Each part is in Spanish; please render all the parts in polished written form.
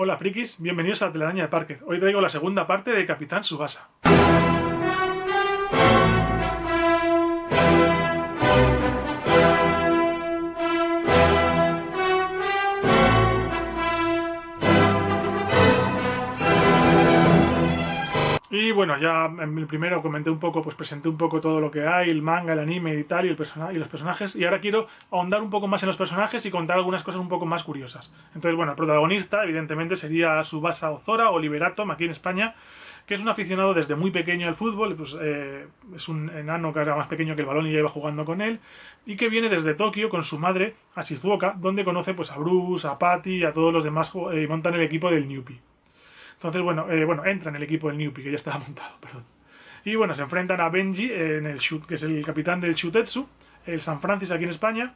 Hola frikis, bienvenidos a la telaraña de Parker. Hoy traigo la segunda parte de Capitán Tsubasa. Y bueno, ya en el primero comenté un poco, pues presenté un poco todo lo que hay, el manga, el anime y tal, y los personajes. Y ahora quiero ahondar un poco más en los personajes y contar algunas cosas un poco más curiosas. Entonces, bueno, el protagonista, evidentemente, sería Tsubasa Ozora o Liberato, aquí en España, que es un aficionado desde muy pequeño al fútbol, pues, es un enano que era más pequeño que el balón y ya iba jugando con él, y que viene desde Tokio con su madre a Shizuoka, donde conoce pues, a Bruce, a Patty y a todos los demás, y montan el equipo del Newpie. Entonces, bueno, entra en el equipo del Newpie, que ya estaba montado, perdón. Y bueno, se enfrentan a Benji, que es el capitán del Shutetsu, el San Francis aquí en España.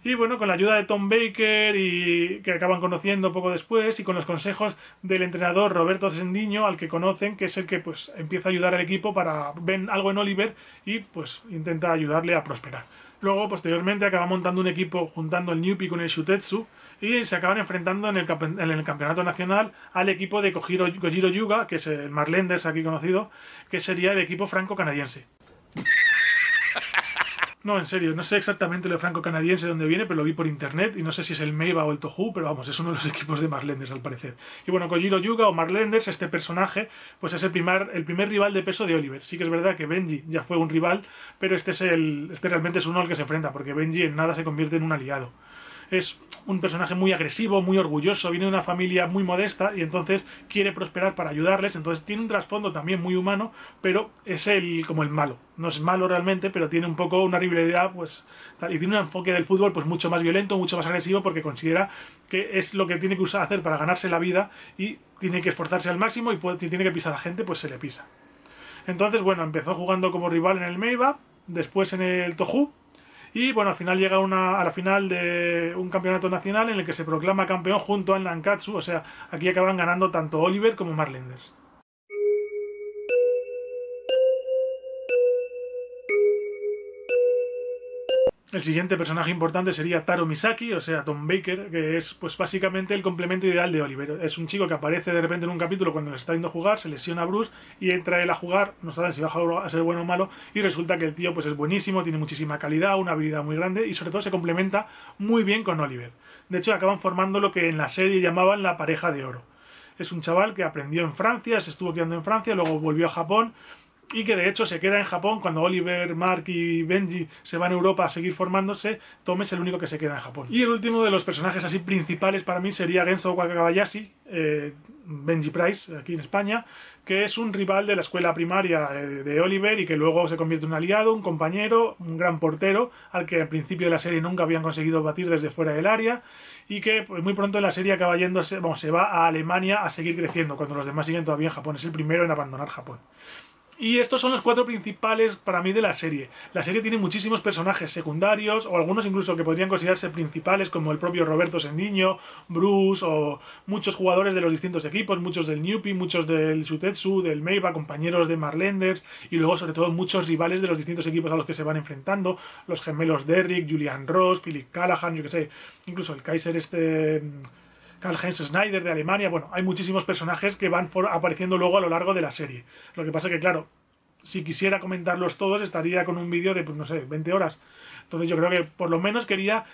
Y bueno, con la ayuda de Tom Baker, y que acaban conociendo poco después, y con los consejos del entrenador Roberto Sendiño, al que conocen, que es el que pues empieza a ayudar al equipo para ven algo en Oliver y pues intenta ayudarle a prosperar. Luego, posteriormente, acaba montando un equipo juntando el Newpie con el Shutetsu y se acaban enfrentando en el campeonato nacional al equipo de Kojiro Yuga, que es el Marlenders aquí conocido, que sería el equipo franco-canadiense. No, en serio, no sé exactamente lo franco-canadiense de dónde viene, pero lo vi por internet y no sé si es el Meiba o el Tohu, pero vamos, es uno de los equipos de Marlenders al parecer. Y bueno, Kojiro Yuga o Marlenders, este personaje, pues es el primer rival de peso de Oliver. Sí que es verdad que Benji ya fue un rival, pero este realmente es uno al que se enfrenta, porque Benji en nada se convierte en un aliado. Es un personaje muy agresivo, muy orgulloso, viene de una familia muy modesta y entonces quiere prosperar para ayudarles, entonces tiene un trasfondo también muy humano, pero es como el malo. No es malo realmente, pero tiene un poco una rivalidad, pues, y tiene un enfoque del fútbol pues mucho más violento, mucho más agresivo, porque considera que es lo que tiene que hacer para ganarse la vida y tiene que esforzarse al máximo y si tiene que pisar a la gente, pues se le pisa. Entonces, bueno, empezó jugando como rival en el Meiba, después en el Tohu, y bueno, al final llega a la final de un campeonato nacional en el que se proclama campeón junto al Nankatsu, o sea, aquí acaban ganando tanto Oliver como Marlenders. El siguiente personaje importante sería Taro Misaki, o sea, Tom Baker, que es pues básicamente el complemento ideal de Oliver. Es un chico que aparece de repente en un capítulo cuando le está yendo a jugar, se lesiona a Bruce y entra él a jugar, no saben si va a ser bueno o malo, y resulta que el tío pues es buenísimo, tiene muchísima calidad, una habilidad muy grande y sobre todo se complementa muy bien con Oliver. De hecho, acaban formando lo que en la serie llamaban la pareja de oro. Es un chaval que aprendió en Francia, se estuvo quedando en Francia, luego volvió a Japón, y que de hecho se queda en Japón cuando Oliver, Mark y Benji se van a Europa a seguir formándose. Tom es el único que se queda en Japón. Y el último de los personajes así principales para mí sería Genso Wakabayashi, Benji Price, aquí en España, que es un rival de la escuela primaria de Oliver y que luego se convierte en un aliado, un compañero, un gran portero, al que al principio de la serie nunca habían conseguido batir desde fuera del área, y que pues, muy pronto en la serie acaba yéndose, se va a Alemania a seguir creciendo, cuando los demás siguen todavía en Japón. Es el primero en abandonar Japón. Y estos son los cuatro principales para mí de la serie. La serie tiene muchísimos personajes secundarios, o algunos incluso que podrían considerarse principales, como el propio Roberto Sendiño, Bruce, o muchos jugadores de los distintos equipos, muchos del Newpie, muchos del Shutetsu, del Meiba, compañeros de Marlenders, y luego sobre todo muchos rivales de los distintos equipos a los que se van enfrentando, los gemelos Derrick, Julian Ross, Philip Callahan, yo que sé, incluso el Kaiser Karl-Heinz Schneider de Alemania. Bueno, hay muchísimos personajes que van apareciendo luego a lo largo de la serie. Lo que pasa es que, claro, si quisiera comentarlos todos estaría con un vídeo de, pues no sé, 20 horas. Entonces yo creo que por lo menos quería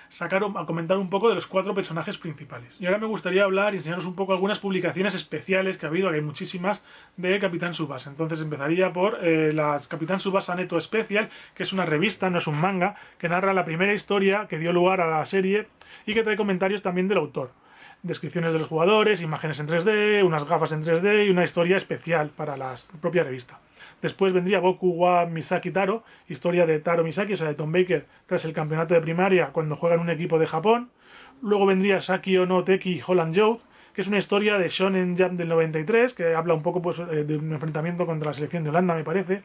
comentar un poco de los cuatro personajes principales. Y ahora me gustaría hablar y enseñaros un poco algunas publicaciones especiales que ha habido, que hay muchísimas, de Capitán Tsubasa. Entonces empezaría por la Capitán Tsubasa Neto Special, que es una revista, no es un manga, que narra la primera historia que dio lugar a la serie y que trae comentarios también del autor. Descripciones de los jugadores, imágenes en 3D, unas gafas en 3D y una historia especial para la propia revista. Después vendría Boku wa Misaki Taro, historia de Taro Misaki, o sea de Tom Baker, tras el campeonato de primaria cuando juega en un equipo de Japón. Luego vendría Saki no Teki Holland Joe, que es una historia de Shonen Jump del 93, que habla un poco pues, de un enfrentamiento contra la selección de Holanda, me parece.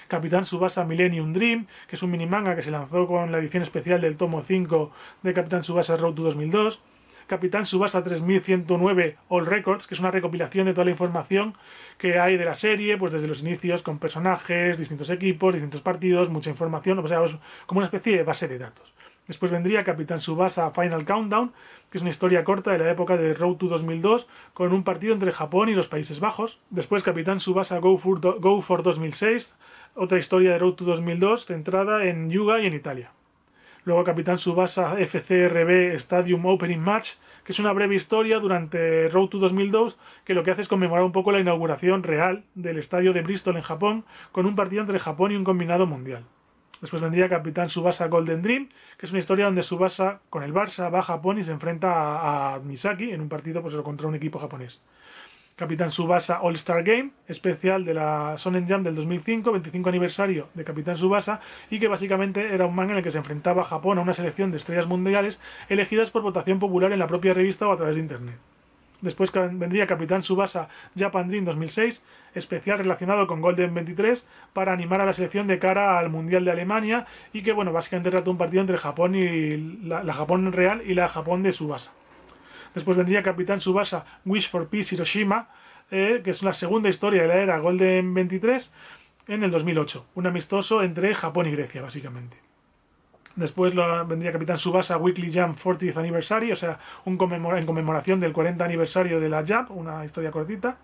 Capitán Tsubasa Millennium Dream, que es un minimanga que se lanzó con la edición especial del tomo 5 de Capitán Tsubasa Road to 2002. Capitán Tsubasa 3109 All Records, que es una recopilación de toda la información que hay de la serie, pues desde los inicios, con personajes, distintos equipos, distintos partidos, mucha información, o sea, es como una especie de base de datos. Después vendría Capitán Tsubasa Final Countdown, que es una historia corta de la época de Road to 2002, con un partido entre Japón y los Países Bajos. Después Capitán Tsubasa Go for 2006, otra historia de Road to 2002 centrada en Yuga y en Italia. Luego Capitán Tsubasa FCRB Stadium Opening Match, que es una breve historia durante Road to 2002 que lo que hace es conmemorar un poco la inauguración real del estadio de Bristol en Japón, con un partido entre Japón y un combinado mundial. Después vendría Capitán Tsubasa Golden Dream, que es una historia donde Tsubasa con el Barça va a Japón y se enfrenta a Misaki en un partido pues, contra un equipo japonés. Capitán Tsubasa All Star Game, especial de la Shonen Jump del 2005, 25 aniversario de Capitán Tsubasa, y que básicamente era un manga en el que se enfrentaba a Japón a una selección de estrellas mundiales elegidas por votación popular en la propia revista o a través de internet. Después vendría Capitán Tsubasa Japan Dream 2006, especial relacionado con Golden 23, para animar a la selección de cara al Mundial de Alemania, y que bueno, básicamente trata un partido entre Japón y la Japón real y la Japón de Tsubasa. Después vendría Capitán Tsubasa Wish for Peace Hiroshima, que es la segunda historia de la era Golden 23 en el 2008, un amistoso entre Japón y Grecia básicamente. Después vendría Capitán Tsubasa Weekly Jump 40th Anniversary, o sea, en conmemoración del 40 aniversario de la Jump, una historia cortita.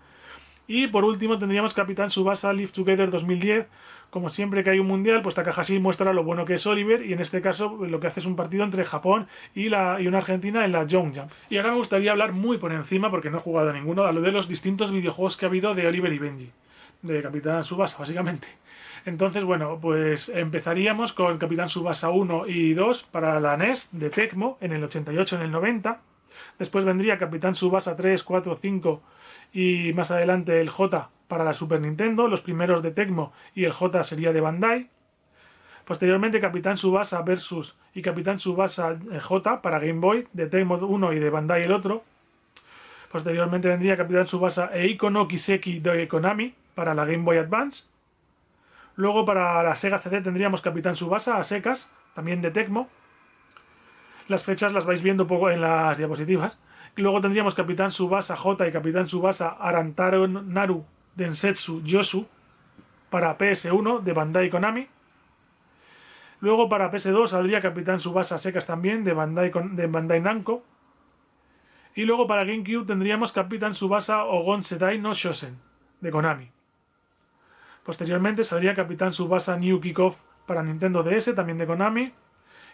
Y por último tendríamos Capitán Tsubasa Live Together 2010. Como siempre que hay un mundial, pues Takahashi muestra lo bueno que es Oliver, y en este caso lo que hace es un partido entre Japón y una Argentina en la Young Jump. Y ahora me gustaría hablar muy por encima, porque no he jugado a ninguno, a lo de los distintos videojuegos que ha habido de Oliver y Benji, de Capitán Tsubasa básicamente. Entonces, bueno, pues empezaríamos con Capitán Tsubasa 1 y 2 para la NES de Tecmo en el 88 en el 90. Después vendría Capitán Tsubasa 3, 4, 5 y más adelante el J para la Super Nintendo, los primeros de Tecmo y el J sería de Bandai. Posteriormente Capitán Tsubasa Versus y Capitán Tsubasa J para Game Boy, de Tecmo uno y de Bandai el otro. Posteriormente vendría Capitán Tsubasa Eiko no Kiseki de Konami para la Game Boy Advance. Luego para la Sega CD tendríamos Capitán Tsubasa a secas, también de Tecmo. Las fechas las vais viendo un poco en las diapositivas. Luego tendríamos Capitán Tsubasa J y Capitán Tsubasa Arantaro Naru Densetsu Yosu para PS1 de Bandai Konami. Luego para PS2 saldría Capitán Tsubasa secas también de Bandai Namco. Y luego para GameCube tendríamos Capitán Tsubasa Ogon Setai no Shosen de Konami. Posteriormente saldría Capitán Tsubasa New Kickoff para Nintendo DS, también de Konami.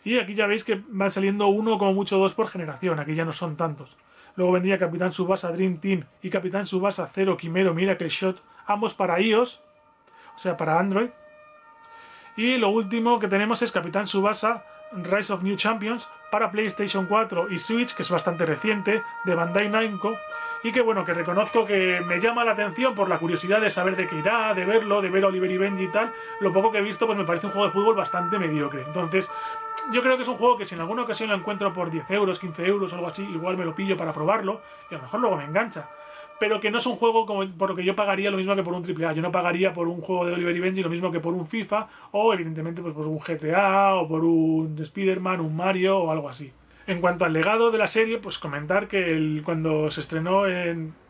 Y aquí ya veis que van saliendo uno como mucho dos por generación, aquí ya no son tantos. Luego vendría Capitán Tsubasa Dream Team y Capitán Tsubasa Zero Kimero Miracle Shot, ambos para iOS, o sea para Android. Y lo último que tenemos es Capitán Tsubasa Rise of New Champions para PlayStation 4 y Switch, que es bastante reciente, de Bandai Namco, y que bueno, que reconozco que me llama la atención por la curiosidad de saber de qué irá, de verlo, de ver a Oliver y Benji y tal. Lo poco que he visto pues me parece un juego de fútbol bastante mediocre. Entonces yo creo que es un juego que si en alguna ocasión lo encuentro por 10 euros, 15 euros o algo así, igual me lo pillo para probarlo y a lo mejor luego me engancha. Pero que no es un juego como por lo que yo pagaría lo mismo que por un AAA. Yo no pagaría por un juego de Oliver y Benji lo mismo que por un FIFA, o evidentemente pues por un GTA, o por un Spider-Man, un Mario o algo así. En cuanto al legado de la serie, pues comentar que cuando se estrenó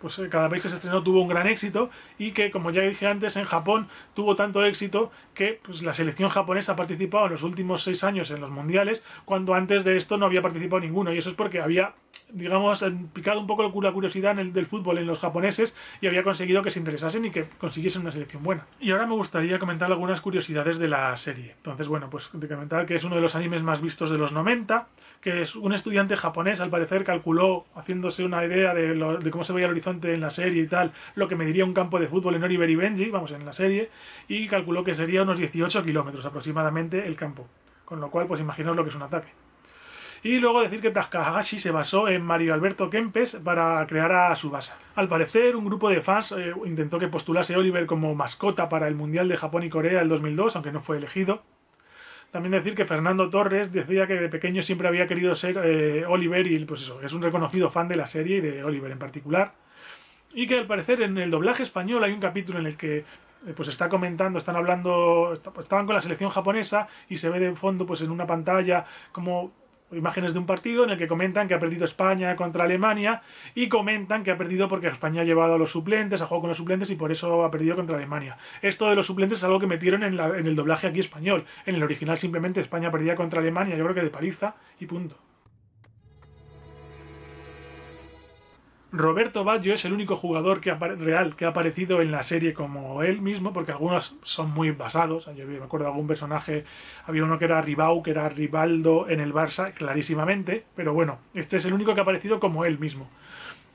pues cada vez que se estrenó tuvo un gran éxito, y que, como ya dije antes, en Japón tuvo tanto éxito que pues, la selección japonesa ha participado en los últimos 6 años en los mundiales, cuando antes de esto no había participado ninguno, y eso es porque había, digamos, picado un poco la curiosidad del fútbol en los japoneses y había conseguido que se interesasen y que consiguiesen una selección buena. Y ahora me gustaría comentar algunas curiosidades de la serie. Entonces, bueno, pues de comentar que es uno de los animes más vistos de los 90, que es un estudiante japonés, al parecer calculó, haciéndose una idea de cómo se veía el horizonte en la serie y tal, lo que mediría un campo de fútbol en Oliver y Benji, vamos, en la serie, y calculó que sería unos 18 kilómetros aproximadamente el campo, con lo cual pues imaginaos lo que es un ataque. Y luego decir que Takahashi se basó en Mario Alberto Kempes para crear a Tsubasa. Al parecer, un grupo de fans intentó que postulase a Oliver como mascota para el Mundial de Japón y Corea del 2002, aunque no fue elegido. También decir que Fernando Torres decía que de pequeño siempre había querido ser Oliver, y pues eso, es un reconocido fan de la serie y de Oliver en particular. Y que al parecer en el doblaje español hay un capítulo en el que pues está comentando, están hablando, estaban con la selección japonesa y se ve de fondo pues en una pantalla como imágenes de un partido en el que comentan que ha perdido España contra Alemania y comentan que ha perdido porque España ha llevado a los suplentes, ha jugado con los suplentes y por eso ha perdido contra Alemania. Esto de los suplentes es algo que metieron en el doblaje aquí español. En el original simplemente España perdía contra Alemania, yo creo que de paliza y punto. Roberto Baggio es el único jugador real que ha aparecido en la serie como él mismo, porque algunos son muy basados. Yo me acuerdo de algún personaje, había uno que era Ribau, que era Rivaldo en el Barça, clarísimamente, pero bueno, este es el único que ha aparecido como él mismo.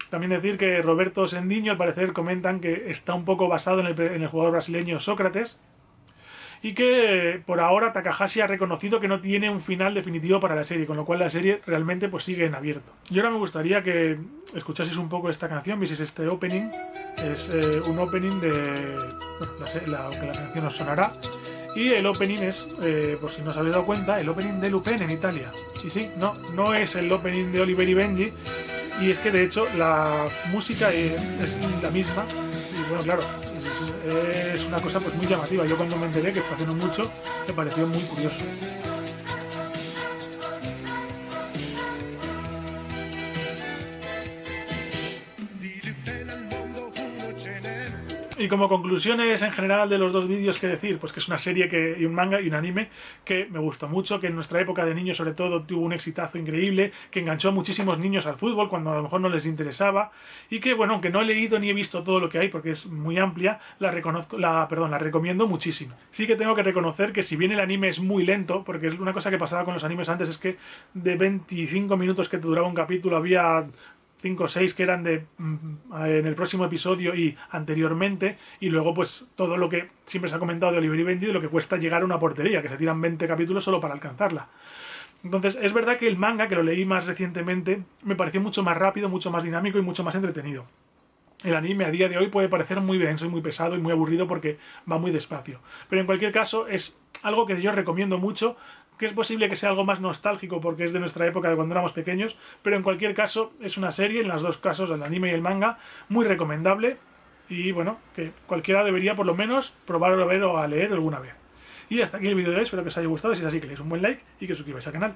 También decir que Roberto Sendiño, al parecer, comentan que está un poco basado en el jugador brasileño Sócrates, y que por ahora Takahashi ha reconocido que no tiene un final definitivo para la serie, con lo cual la serie realmente pues sigue en abierto. Y ahora me gustaría que escuchaseis un poco esta canción, vieseis este opening. Es un opening de... bueno, la canción os sonará. Y el opening es, por si no os habéis dado cuenta, el opening de Lupin en Italia. Y sí, no es el opening de Oliver y Benji. Y es que de hecho la música es la misma. Y bueno, claro, es una cosa pues muy llamativa. Yo cuando me enteré, que fue hace no mucho, me pareció muy curioso. Y como conclusiones en general de los dos vídeos, que decir, pues que es una serie y un manga y un anime que me gustó mucho, que en nuestra época de niños sobre todo tuvo un exitazo increíble, que enganchó a muchísimos niños al fútbol cuando a lo mejor no les interesaba, y que bueno, aunque no he leído ni he visto todo lo que hay porque es muy amplia, la recomiendo muchísimo. Sí que tengo que reconocer que si bien el anime es muy lento, porque es una cosa que pasaba con los animes antes, es que de 25 minutos que te duraba un capítulo había 5 o 6 que eran en el próximo episodio y anteriormente, y luego pues todo lo que siempre se ha comentado de Oliver y Benji, de lo que cuesta llegar a una portería, que se tiran 20 capítulos solo para alcanzarla. Entonces es verdad que el manga, que lo leí más recientemente, me pareció mucho más rápido, mucho más dinámico y mucho más entretenido. El anime a día de hoy puede parecer muy denso y muy pesado y muy aburrido porque va muy despacio. Pero en cualquier caso es algo que yo recomiendo mucho, que es posible que sea algo más nostálgico porque es de nuestra época de cuando éramos pequeños, pero en cualquier caso es una serie, en los dos casos, el anime y el manga, muy recomendable y bueno, que cualquiera debería por lo menos probarlo a ver o a leer alguna vez. Y hasta aquí el vídeo de hoy, espero que os haya gustado, si es así que le deis un buen like y que os suscribáis al canal.